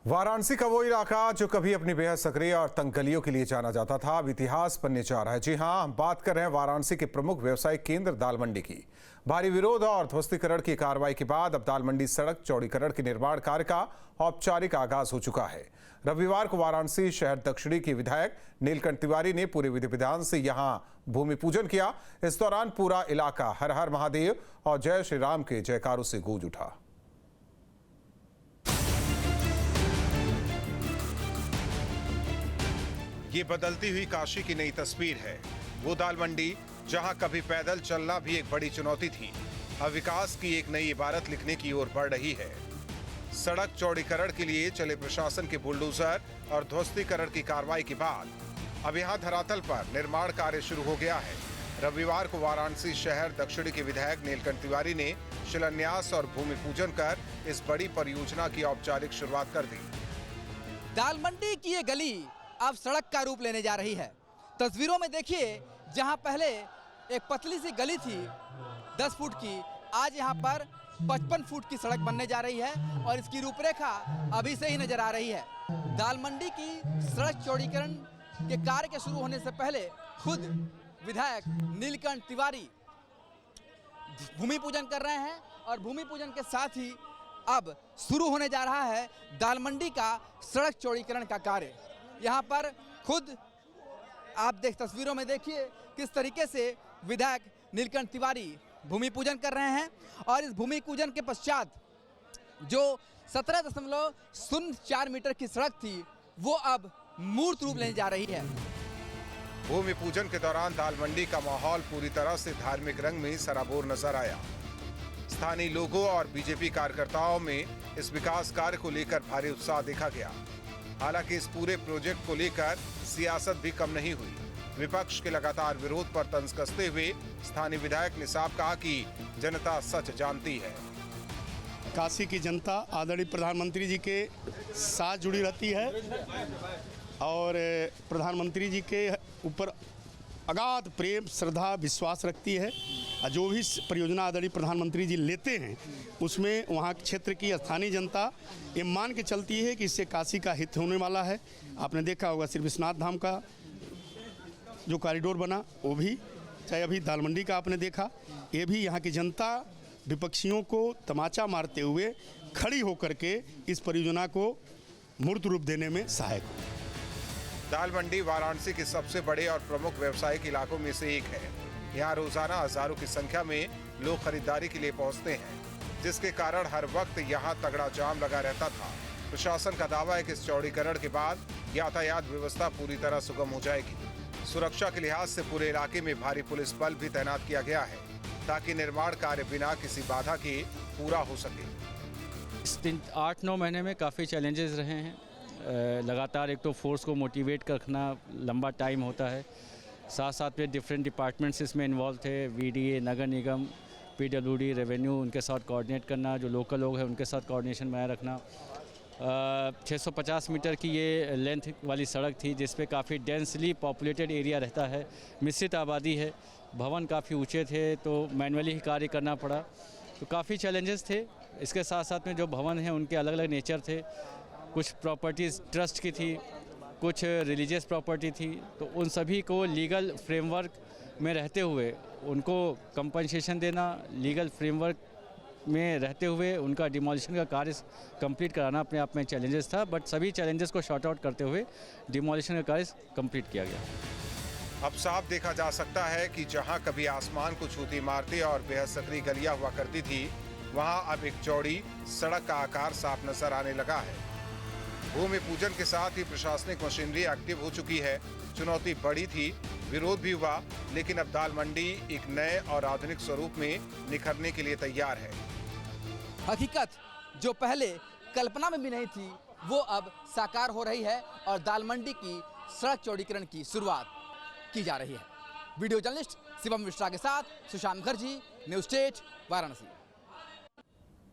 वाराणसी का वो इलाका जो कभी अपनी बेहद सक्रिय और तंग गलियों के लिए जाना जाता था, अब इतिहास बनने जा रहा है। जी हां, हम बात कर रहे हैं वाराणसी के प्रमुख व्यवसायिक केंद्र दाल मंडी की। भारी विरोध और ध्वस्तीकरण की कार्रवाई के बाद अब दाल मंडी सड़क चौड़ीकरण के निर्माण कार्य का औपचारिक आगाज हो चुका है। रविवार को वाराणसी शहर दक्षिणी के विधायक नीलकंठ तिवारी ने पूरे विधि विधान से यहां भूमि पूजन किया। इस दौरान पूरा इलाका हर हर महादेव और जय श्री राम के जयकारों से गूंज उठा। ये बदलती हुई काशी की नई तस्वीर है। वो दाल मंडी जहां कभी पैदल चलना भी एक बड़ी चुनौती थी, अब विकास की एक नई इबारत लिखने की ओर बढ़ रही है। सड़क चौड़ीकरण के लिए चले प्रशासन के बुलडोजर और ध्वस्तीकरण की कार्रवाई के बाद अब यहां धरातल पर निर्माण कार्य शुरू हो गया है। रविवार को वाराणसी शहर दक्षिणी के विधायक नीलकंठ तिवारी ने शिलान्यास और भूमि पूजन कर इस बड़ी परियोजना की औपचारिक शुरुआत कर दी। दाल मंडी की ये गली अब सड़क का रूप लेने जा रही है। तस्वीरों में देखिए, जहां पहले एक पतली सी गली थी 10 फुट की, आज यहां पर 55 फुट की सड़क बनने जा रही है और इसकी रूपरेखा अभी से ही नजर आ रही है। दाल मंडी की सड़क चौड़ीकरण के कार्य के शुरू होने से पहले खुद विधायक नीलकंठ तिवारी भूमि पूजन कर रहे हैं और भूमि पूजन के साथ ही अब शुरू होने जा रहा है दाल मंडी का सड़क चौड़ीकरण का कार्य। यहाँ पर खुद आप तस्वीरों में देखिए किस तरीके से विधायक नीलकंठ तिवारी भूमि पूजन कर रहे हैं और इस भूमि पूजन के पश्चात जो 17.04 मीटर की सड़क थी वो अब मूर्त रूप लेने जा रही है। भूमि पूजन के दौरान दाल मंडी का माहौल पूरी तरह से धार्मिक रंग में सराबोर नजर आया। स्थानीय लोगों और बीजेपी कार्यकर्ताओं में इस विकास कार्य को लेकर भारी उत्साह देखा गया। हालांकि इस पूरे प्रोजेक्ट को लेकर सियासत भी कम नहीं हुई। विपक्ष के लगातार विरोध पर तंज कसते हुए स्थानीय विधायक ने साफ कहा कि जनता सच जानती है। काशी की जनता आदरणीय प्रधानमंत्री जी के साथ जुड़ी रहती है और प्रधानमंत्री जी के ऊपर अगाध प्रेम, श्रद्धा, विश्वास रखती है। जो भी परियोजना आदरणीय प्रधानमंत्री जी लेते हैं उसमें वहाँ क्षेत्र की स्थानीय जनता ये मान के चलती है कि इससे काशी का हित होने वाला है। आपने देखा होगा श्री विश्वनाथ धाम का जो कॉरिडोर बना वो भी, चाहे अभी दाल मंडी का आपने देखा, ये भी यहाँ की जनता विपक्षियों को तमाचा मारते हुए खड़ी होकर के इस परियोजना को मूर्त रूप देने में सहायक हो। दाल मंडी वाराणसी के सबसे बड़े और प्रमुख व्यावसायिक इलाकों में से एक है। यहाँ रोजाना हजारों की संख्या में लोग खरीदारी के लिए पहुँचते हैं, जिसके कारण हर वक्त यहाँ तगड़ा जाम लगा रहता था। प्रशासन का दावा है कि इस चौड़ीकरण के बाद यातायात व्यवस्था पूरी तरह सुगम हो जाएगी। सुरक्षा के लिहाज से पूरे इलाके में भारी पुलिस बल भी तैनात किया गया है ताकि निर्माण कार्य बिना किसी बाधा के पूरा हो सके। इस 8-9 महीने में काफ़ी चैलेंजेस रहे हैं। लगातार एक तो फोर्स को मोटिवेट रखना लंबा टाइम होता है, साथ साथ में डिफरेंट डिपार्टमेंट्स इसमें इन्वॉल्व थे, वीडीए, नगर निगम, पीडब्ल्यूडी, रेवेन्यू, उनके साथ कोऑर्डिनेट करना, जो लोकल लोग हैं उनके साथ कोऑर्डिनेशन बनाए रखना। 650 मीटर की ये लेंथ वाली सड़क थी जिस पे काफ़ी डेंसली पॉपुलेटेड एरिया रहता है, मिश्रित आबादी है, भवन काफ़ी ऊंचे थे तो मैनुअली ही कार्य करना पड़ा, तो काफ़ी चैलेंजेस थे। इसके साथ साथ में जो भवन हैं उनके अलग अलग नेचर थे, कुछ प्रॉपर्टीज़ ट्रस्ट की थी, कुछ रिलीजियस प्रॉपर्टी थी, तो उन सभी को लीगल फ्रेमवर्क में रहते हुए उनको कंपनसेशन देना, लीगल फ्रेमवर्क में रहते हुए उनका डिमोलिशन का कार्य कंप्लीट कराना अपने आप में चैलेंजेस था, बट सभी चैलेंजेस को शॉर्ट आउट करते हुए डिमोलिशन का कार्य कंप्लीट किया गया। अब साफ देखा जा सकता है कि जहां कभी आसमान को छूती इमारतें और बेहद सकरी गलियां हुआ करती थी, वहां अब एक चौड़ी सड़क का आकार साफ नजर आने लगा है। भूमि पूजन के साथ ही प्रशासनिक मशीनरी एक्टिव हो चुकी है। चुनौती बड़ी थी, विरोध भी हुआ, लेकिन अब दाल मंडी एक नए और आधुनिक स्वरूप में निखरने के लिए तैयार है। हकीकत जो पहले कल्पना में भी नहीं थी वो अब साकार हो रही है और दाल मंडी की सड़क चौड़ीकरण की शुरुआत की जा रही है। वीडियो जर्नलिस्ट शिवम मिश्रा के साथ सुशांत मुखर्जी, न्यूज़ 8 वाराणसी।